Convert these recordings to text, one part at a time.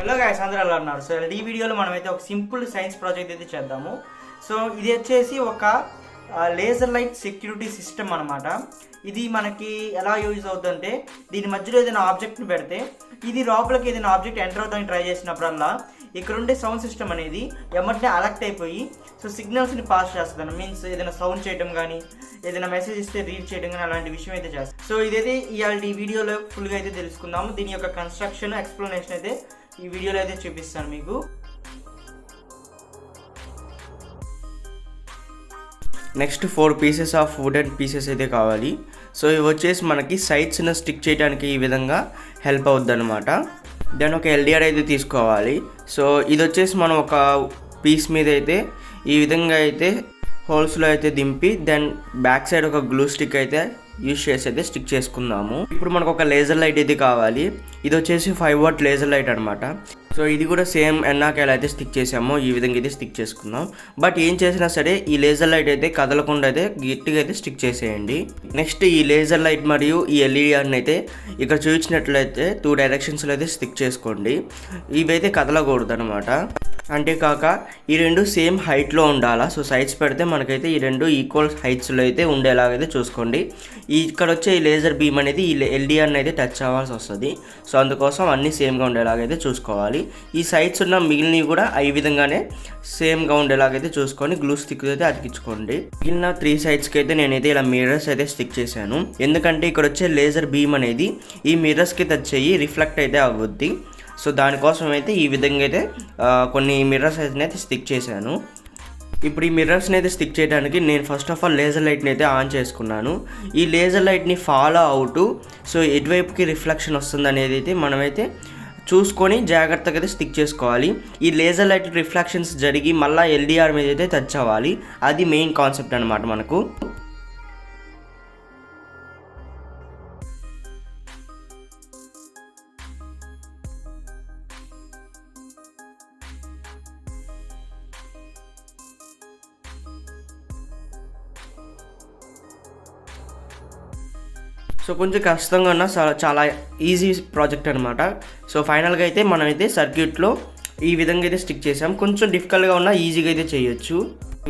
Hello guys, అందరూ ఎలా ఉన్నారు? సో ఈ వీడియోలో మనమైతే ఒక సింపుల్ సైన్స్ ప్రాజెక్ట్ అయితే చేద్దాము. సో ఇది వచ్చేసి ఒక లేజర్ లైట్ సెక్యూరిటీ సిస్టమ్ అనమాట. ఇది మనకి ఎలా యూజ్ అవుతుందంటే, దీని మధ్యలో ఏదైనా ఆబ్జెక్ట్ని పెడితే ఇది లోపలికి ఏదైనా ఆబ్జెక్ట్ ఎంటర్ అవుతానికి ట్రై చేసినప్పుడల్లా ఇక్కడ ఉండే సౌండ్ సిస్టమ్ అనేది ఎమ్మటే అలర్ట్ అయిపోయి సో సిగ్నల్స్ని పాస్ చేస్తుంది. మీన్స్ ఏదైనా సౌండ్ చేయడం కానీ, ఏదైనా మెసేజ్ ఇస్తే రీడ్ చేయడం కానీ అలాంటి విషయం అయితే చేస్తుంది. సో ఇదైతే ఇవాళ ఈ వీడియోలో ఫుల్గా అయితే తెలుసుకుందాము. దీని యొక్క కన్స్ట్రక్షన్, ఎక్స్ప్లెనేషన్ అయితే ఈ వీడియోలో అయితే చూపిస్తాను మీకు. Next 4 pieces of wooden pieces అయితే కావాలి. సో ఇవి వచ్చేసి మనకి సైడ్స్ని స్టిక్ చేయడానికి ఈ విధంగా హెల్ప్ అవుద్ది అనమాట. దెన్ ఒక ఎల్డిఆర్ అయితే తీసుకోవాలి. సో ఇది వచ్చేసి మనం ఒక పీస్ మీద అయితే ఈ విధంగా అయితే హోల్స్లో అయితే దింపి దెన్ బ్యాక్ సైడ్ ఒక గ్లూ స్టిక్ అయితే యూజ్ చేసి అయితే స్టిక్ చేసుకుందాము. ఇప్పుడు మనకు ఒక లేజర్ లైట్ అయితే కావాలి. ఇది వచ్చేసి 5 వాట్ లేజర్ లైట్ అనమాట. సో ఇది కూడా సేమ్ ఎన్నాకేలా అయితే స్టిక్ చేసామో ఈ విధంగా అయితే స్టిక్ చేసుకుందాం. బట్ ఏం చేసినా సరే ఈ లేజర్ లైట్ అయితే కదలకుండా అయితే గట్టిగా అయితే స్టిక్ చేసేయండి. నెక్స్ట్ ఈ లేజర్ లైట్ మరియు ఈ ఎల్ఈడిఆర్ని అయితే ఇక్కడ చూపించినట్లయితే 2 డైరెక్షన్స్లో అయితే స్టిక్ చేసుకోండి. ఇవైతే కదలకూడదు అనమాట. అంతేకాక ఈ రెండు సేమ్ హైట్లో ఉండాలా. సో సైడ్స్ పెడితే మనకైతే ఈ రెండు ఈక్వల్ హైట్స్లో అయితే ఉండేలాగైతే చూసుకోండి. ఇక్కడ వచ్చే ఈ లేజర్ బీమ్ అనేది ఈ ఎల్డిఆర్ని అయితే టచ్ అవ్వాల్సి వస్తుంది. సో అందుకోసం అన్నీ సేమ్గా ఉండేలాగైతే చూసుకోవాలి. ఈ సైడ్స్ ఉన్న మిగిలినవి కూడా ఈ విధంగానే సేమ్గా ఉండేలాగైతే చూసుకొని గ్లూ స్టిక్ అయితే అతికించుకోండి. మిగిలిన 3 సైడ్స్కి అయితే నేనైతే ఇలా మిర్రర్స్ అయితే స్టిక్ చేశాను. ఎందుకంటే ఇక్కడ వచ్చే లేజర్ బీమ్ అనేది ఈ మిర్రర్స్కి టచ్ అయ్యి రిఫ్లెక్ట్ అయితే అవ్వద్ది. సో దానికోసం అయితే ఈ విధంగా అయితే కొన్ని మిర్రర్స్ అయితే స్టిక్ చేశాను. ఇప్పుడు ఈ మిర్రర్స్ని అయితే స్టిక్ చేయడానికి నేను ఫస్ట్ ఆఫ్ ఆల్ లేజర్ లైట్ని అయితే ఆన్ చేసుకున్నాను. ఈ లేజర్ లైట్ని ఫాలో అవుతూ సో ఎటువైపుకి రిఫ్లెక్షన్ వస్తుంది అనేది అయితే మనమైతే చూసుకొని జాగ్రత్తగా అయితే స్టిక్ చేసుకోవాలి. ఈ లేజర్ లైట్ రిఫ్లెక్షన్స్ జరిగి మళ్ళీ ఎల్డిఆర్ మీద అయితే టచ్ అవ్వాలి. అది మెయిన్ కాన్సెప్ట్ అనమాట మనకు. సో కొంచెం కష్టంగా ఉన్న చాలా ఈజీ ప్రాజెక్ట్ అనమాట. సో ఫైనల్గా అయితే మనమైతే సర్క్యూట్లో ఈ విధంగా అయితే స్టిక్ చేసాం. కొంచెం డిఫికల్ట్గా ఉన్న ఈజీగా అయితే చేయొచ్చు.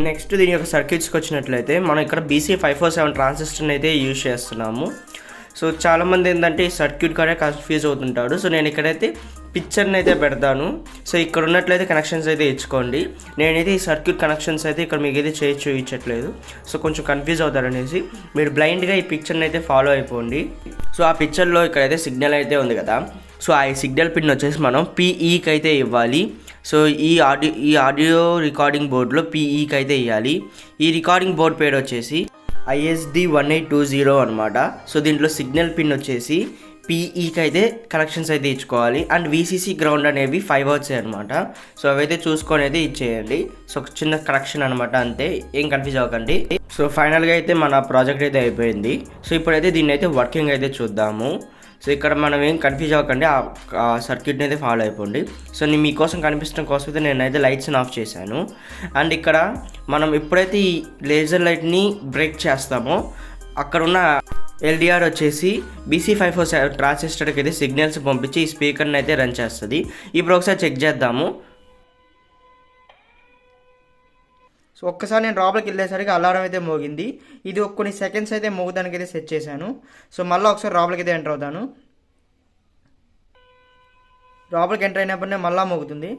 నెక్స్ట్ దీని యొక్క సర్క్యూట్స్కి వచ్చినట్లయితే మనం ఇక్కడ BC547 ట్రాన్సిస్టర్ని అయితే యూజ్ చేస్తున్నాము. సో చాలామంది ఏంటంటే ఈ సర్క్యూట్ కూడా కన్ఫ్యూజ్ అవుతుంటాడు. సో నేను ఇక్కడైతే పిక్చర్ని అయితే పెడతాను. సో ఇక్కడ ఉన్నట్లయితే కనెక్షన్స్ అయితే ఇచ్చుకోండి. నేనైతే ఈ సర్క్యూట్ కనెక్షన్స్ అయితే ఇక్కడ మీకు అయితే చూపించట్లేదు. సో కొంచెం కన్ఫ్యూజ్ అవుతారనేసి మీరు బ్లైండ్గా ఈ పిక్చర్ని అయితే ఫాలో అయిపోండి. సో ఆ పిక్చర్లో ఇక్కడైతే సిగ్నల్ అయితే ఉంది కదా. సో ఆ సిగ్నల్ పిన్ వచ్చేసి మనం PEకి అయితే ఇవ్వాలి. సో ఈ ఆడియో రికార్డింగ్ బోర్డులో PEకి అయితే ఇవ్వాలి. ఈ రికార్డింగ్ బోర్డ్ పేరు వచ్చేసి ISD1820 అనమాట. సో దీంట్లో సిగ్నల్ పిన్ వచ్చేసి PEకి అయితే కనెక్షన్స్ అయితే ఇచ్చుకోవాలి. అండ్ VCC గ్రౌండ్ అనేవి 5 వాట్స్ అనమాట. సో అవైతే చూసుకొని అయితే ఇచ్చేయండి. సో చిన్న కనెక్షన్ అనమాట, అంతే, ఏం కన్ఫ్యూజ్ అవ్వకండి. సో ఫైనల్గా అయితే మన ప్రాజెక్ట్ అయితే అయిపోయింది. సో ఇప్పుడైతే దీన్ని అయితే వర్కింగ్ అయితే చూద్దాము. సో ఇక్కడ మనం ఏం కన్ఫ్యూజ్ అవ్వకండి, ఆ సర్క్యూట్ని అయితే ఫాలో అయిపోండి. సో నేను మీకోసం కనిపించడం కోసం అయితే నేనైతే లైట్స్ని ఆఫ్ చేశాను. అండ్ ఇక్కడ మనం ఎప్పుడైతే ఈ లేజర్ లైట్ని బ్రేక్ చేస్తామో అక్కడ ఉన్న ఎల్డిఆర్ వచ్చేసి BC547 ట్రాన్సిస్టర్కి అయితే సిగ్నల్స్ పంపించి ఈ స్పీకర్ని అయితే రన్ చేస్తుంది. ఇప్పుడు ఒకసారి చెక్ చేద్దాము. సో ఒక్కసారి నేను లోపలికి వెళ్ళేసరికి అలారం అయితే మోగింది. ఇది కొన్ని సెకండ్స్ అయితే మోగడానికి అయితే సెట్ చేశాను. సో మళ్ళీ ఒకసారి లోపలికి అయితే ఎంటర్ అవుతాను. లోపలికి ఎంటర్ అయినప్పుడే మళ్ళీ మోగుతుంది.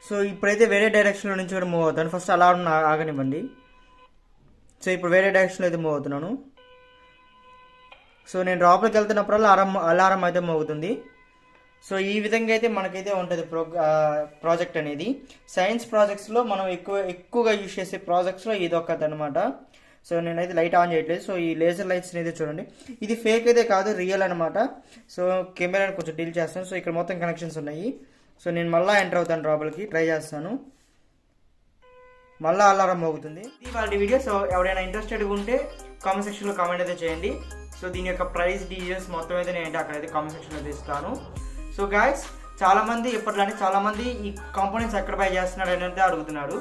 సో ఇప్పుడైతే వేరే డైరెక్షన్లో నుంచి కూడా మూవ్ అవుతాను. First alarm ఆగనివ్వండి. సో ఇప్పుడు వేరే డైరెక్షన్లో అయితే మూవ్ అవుతున్నాను. సో నేను లోపలికి వెళ్తున్నప్పుడల్లా అలారం అయితే మోగుతుంది. సో ఈ విధంగా అయితే మనకైతే ఉంటుంది ప్రాజెక్ట్ అనేది. సైన్స్ ప్రాజెక్ట్స్లో మనం ఎక్కువగా యూజ్ చేసే ప్రాజెక్ట్స్లో ఇది ఒకటి అనమాట. సో నేనైతే లైట్ ఆన్ చేయట్లేదు. సో ఈ లేజర్ లైట్స్ని అయితే చూడండి, ఇది ఫేక్ అయితే కాదు, రియల్ అనమాట. సో కెమెరాని కొంచెం డీల్ చేస్తాను. సో ఇక్కడ మొత్తం కనెక్షన్స్ ఉన్నాయి. సో నేను మళ్ళీ ఎంటర్ అవుతాను, లోపలికి ట్రై చేస్తాను. మళ్ళీ అలారం మోగుతుంది. ఇది వాళ్ళ వీడియో. సో ఎవరైనా ఇంట్రెస్టెడ్గా ఉంటే కామెంట్ సెక్షన్లో కామెంట్ అయితే చేయండి. సో దీని యొక్క ప్రైస్ డీటెయిల్స్ మొత్తం అయితే నేను అక్కడైతే కామెంట్ సెక్షన్లో అయితే ఇస్తాను. సో గాయస్, చాలామంది ఎప్పట్లానే చాలామంది ఈ కాంపోనెంట్స్ ఎక్కడ బై చేస్తున్నాడు అని అయితే అడుగుతున్నారు.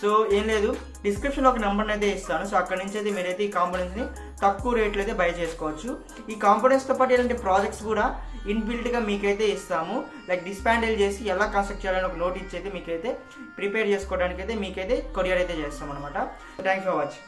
సో ఏం లేదు, డిస్క్రిప్షన్లో ఒక నెంబర్ని అయితే ఇస్తాను. సో అక్కడ నుంచి అయితే మీరైతే ఈ కాంపోనెంట్స్ని తక్కువ రేట్లో అయితే బై చేసుకోవచ్చు. ఈ కాంపోనెంట్స్తో పాటు ఇలాంటి ప్రాజెక్ట్స్ కూడా ఇన్బిల్ట్గా మీకైతే ఇస్తాము. లైక్ డిస్పాండిల్ చేసి ఎలా కన్స్ట్రక్ట్ చేయాలని ఒక నోట్ ఇచ్చి అయితే మీకైతే ప్రిపేర్ చేసుకోవడానికి అయితే మీకైతే కొరియర్ అయితే చేస్తాం అనమాట. Thanks for watching.